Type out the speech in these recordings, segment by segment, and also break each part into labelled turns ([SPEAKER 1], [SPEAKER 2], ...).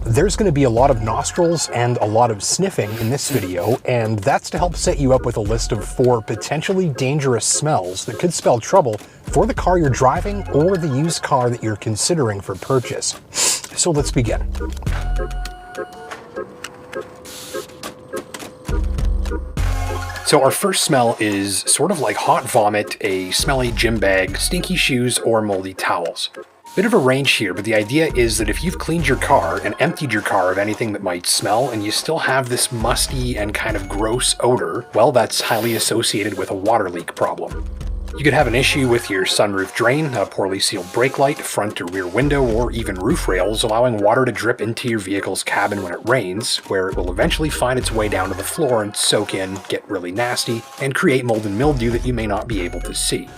[SPEAKER 1] There's going to be a lot of nostrils and a lot of sniffing in this video, and that's to help set you up with a list of 4 potentially dangerous smells that could spell trouble for the car you're driving or the used car that you're considering for purchase. So let's begin. So our first smell is sort of like hot vomit, a smelly gym bag, stinky shoes, or moldy towels. Bit of a range here, but the idea is that if you've cleaned your car and emptied your car of anything that might smell and you still have this musty and kind of gross odor, well, that's highly associated with a water leak problem. You could have an issue with your sunroof drain, a poorly sealed brake light, front or rear window, or even roof rails, allowing water to drip into your vehicle's cabin when it rains, where it will eventually find its way down to the floor and soak in, get really nasty, and create mold and mildew that you may not be able to see.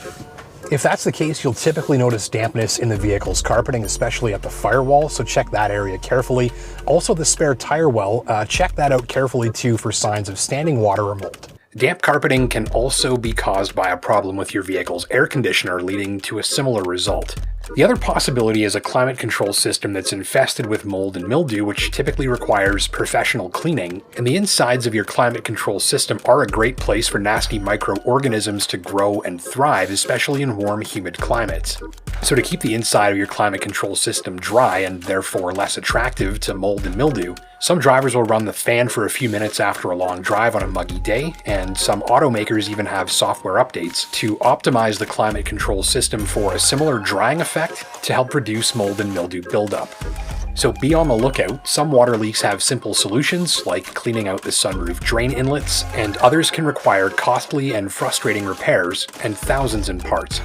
[SPEAKER 1] If that's the case, you'll typically notice dampness in the vehicle's carpeting, especially at the firewall, so check that area carefully. Also the spare tire well, check that out carefully too for signs of standing water or mold. Damp carpeting can also be caused by a problem with your vehicle's air conditioner, leading to a similar result. The other possibility is a climate control system that's infested with mold and mildew, which typically requires professional cleaning, and the insides of your climate control system are a great place for nasty microorganisms to grow and thrive, especially in warm, humid climates. So to keep the inside of your climate control system dry and therefore less attractive to mold and mildew, some drivers will run the fan for a few minutes after a long drive on a muggy day, and some automakers even have software updates to optimize the climate control system for a similar drying effect to help reduce mold and mildew buildup. So be on the lookout. Some water leaks have simple solutions, like cleaning out the sunroof drain inlets, and others can require costly and frustrating repairs and thousands in parts.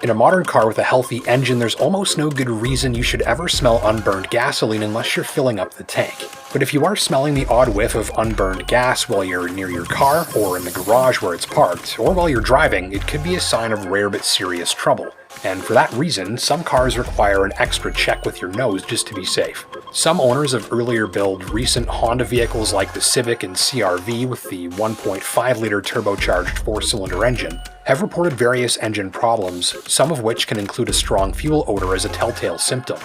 [SPEAKER 1] In a modern car with a healthy engine, there's almost no good reason you should ever smell unburned gasoline unless you're filling up the tank. But if you are smelling the odd whiff of unburned gas while you're near your car, or in the garage where it's parked, or while you're driving, it could be a sign of rare but serious trouble. And for that reason, some cars require an extra check with your nose just to be safe. Some owners of earlier build recent Honda vehicles like the Civic and CR-V with the 1.5-liter turbocharged 4-cylinder engine have reported various engine problems, some of which can include a strong fuel odor as a telltale symptom.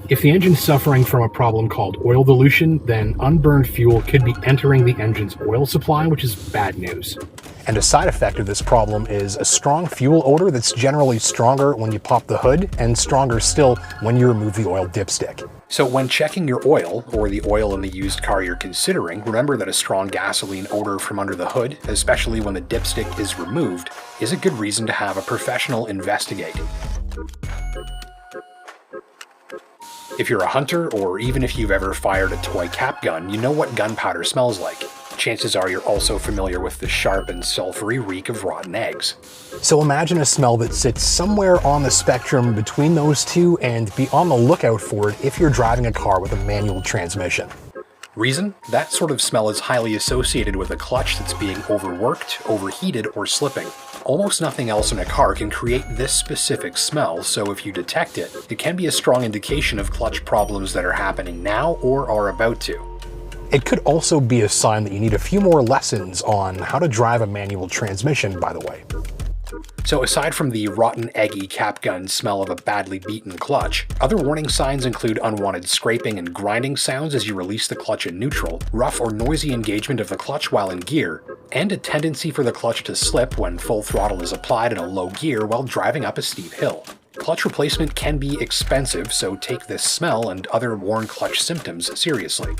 [SPEAKER 1] If the engine's suffering from a problem called oil dilution, then unburned fuel could be entering the engine's oil supply, which is bad news. And a side effect of this problem is a strong fuel odor that's generally stronger when you pop the hood and stronger still when you remove the oil dipstick. So when checking your oil, or the oil in the used car you're considering, remember that a strong gasoline odor from under the hood, especially when the dipstick is removed, is a good reason to have a professional investigate. If you're a hunter, or even if you've ever fired a toy cap gun, you know what gunpowder smells like. Chances are you're also familiar with the sharp and sulfury reek of rotten eggs. So imagine a smell that sits somewhere on the spectrum between those two, and be on the lookout for it if you're driving a car with a manual transmission. Reason? That sort of smell is highly associated with a clutch that's being overworked, overheated, or slipping. Almost nothing else in a car can create this specific smell, so if you detect it, it can be a strong indication of clutch problems that are happening now or are about to. It could also be a sign that you need a few more lessons on how to drive a manual transmission, by the way. So aside from the rotten, eggy cap gun smell of a badly beaten clutch, other warning signs include unwanted scraping and grinding sounds as you release the clutch in neutral, rough or noisy engagement of the clutch while in gear, and a tendency for the clutch to slip when full throttle is applied in a low gear while driving up a steep hill. Clutch replacement can be expensive, so take this smell and other worn clutch symptoms seriously.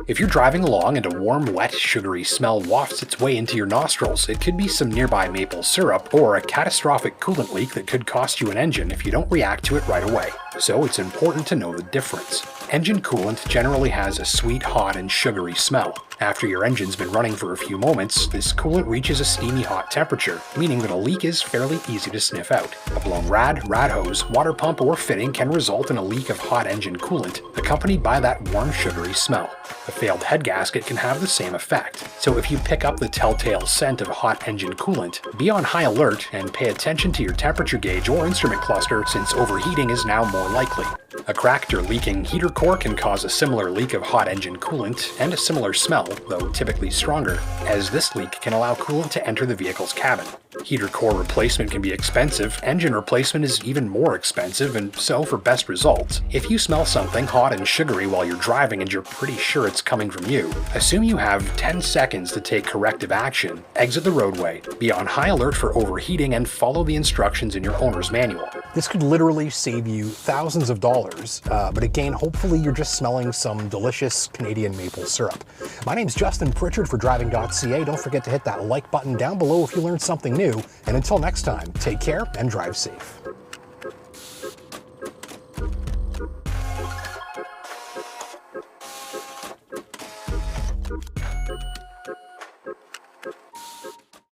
[SPEAKER 1] If you're driving along and a warm, wet, sugary smell wafts its way into your nostrils, it could be some nearby maple syrup or a catastrophic coolant leak that could cost you an engine if you don't react to it right away. So it's important to know the difference. Engine coolant generally has a sweet, hot, and sugary smell. After your engine's been running for a few moments, this coolant reaches a steamy hot temperature, meaning that a leak is fairly easy to sniff out. A blown rad hose, water pump, or fitting can result in a leak of hot engine coolant, accompanied by that warm, sugary smell. A failed head gasket can have the same effect. So if you pick up the telltale scent of hot engine coolant, be on high alert and pay attention to your temperature gauge or instrument cluster, since overheating is now more likely. A cracked or leaking heater core can cause a similar leak of hot engine coolant and a similar smell. smell, though typically stronger, as this leak can allow coolant to enter the vehicle's cabin. Heater core replacement can be expensive, engine replacement is even more expensive, and so for best results, if you smell something hot and sugary while you're driving and you're pretty sure it's coming from you, assume you have 10 seconds to take corrective action, exit the roadway, be on high alert for overheating, and follow the instructions in your owner's manual. This could literally save you thousands of dollars, but again, hopefully you're just smelling some delicious Canadian maple syrup. My name's Justin Pritchard for Driving.ca. Don't forget to hit that like button down below if you learned something new. And until next time, take care and drive safe.